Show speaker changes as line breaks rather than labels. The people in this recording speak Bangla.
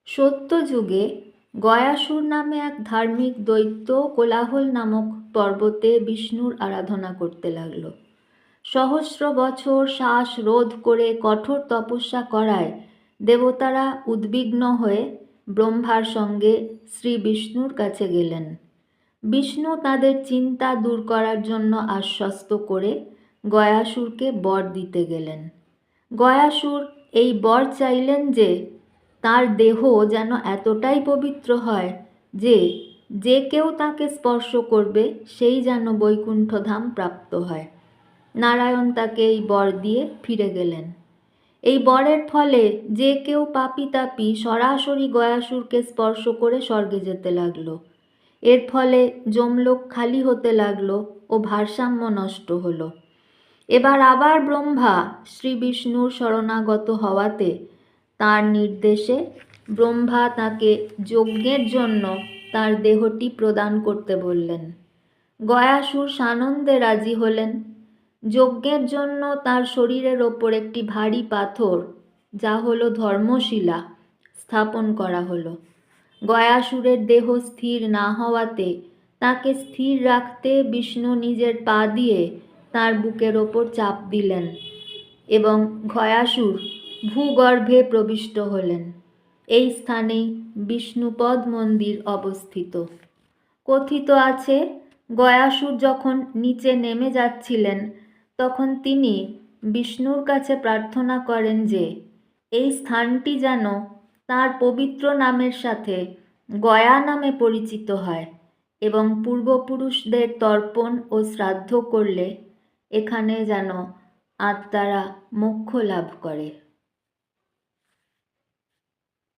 সত্যযুগে গয়াসুর নামে এক ধার্মিক দৈত্য কোলাহল নামক পর্বতে বিষ্ণুর আরাধনা করতে লাগল। সহস্র বছর শ্বাস রোধ করে কঠোর তপস্যা করায় দেবতারা উদ্বিগ্ন হয়ে ব্রহ্মার সঙ্গে শ্রী বিষ্ণুর কাছে গেলেন। বিষ্ণু তাদের চিন্তা দূর করার জন্য আশ্বস্ত করে গয়াসুরকে বর দিতে গেলেন। গয়াসুর এই বর চাইলেন যে তার দেহ যেন এতটাই পবিত্র হয় যে যে কেউ তাকে স্পর্শ করবে সেই যেন বৈকুণ্ঠধাম প্রাপ্ত হয়। নারায়ণ তাকে এই বর দিয়ে ফিরে গেলেন। এই বরের ফলে যে কেউ পাপী তাপী সরাসরি গয়াসুরকে স্পর্শ করে স্বর্গে যেতে লাগলো। এর ফলে যমলোক খালি হতে লাগলো ও ভারসাম্য নষ্ট হলো। এবার আবার ব্রহ্মা শ্রী বিষ্ণুর শরণাগত হওয়াতে তার নির্দেশে ব্রহ্মা তাকে যজ্ঞের জন্য তার দেহটি প্রদান করতে বললেন। গয়াসুর সানন্দে রাজি হলেন। যজ্ঞের জন্য তার শরীরের ওপর একটি ভারী পাথর, যা হলো ধর্মশিলা, স্থাপন করা হলো। গয়াসুরের দেহ স্থির না হওয়াতে তাকে স্থির রাখতে বিষ্ণু নিজের পা দিয়ে তার বুকের ওপর চাপ দিলেন এবং গয়াসুর ভূগর্ভে প্রবিষ্ট হলেন। এই স্থানেই বিষ্ণুপদ মন্দির অবস্থিত। কথিত আছে, গয়াসুর যখন নিচে নেমে যাচ্ছিলেন তখন তিনি বিষ্ণুর কাছে প্রার্থনা করেন যে এই স্থানটি যেন তার পবিত্র নামের সাথে গয়া নামে পরিচিত হয় এবং পূর্বপুরুষদের তর্পণ ও শ্রাদ্ধ করলে এখানে যেন আত্মারা মোক্ষ লাভ করে।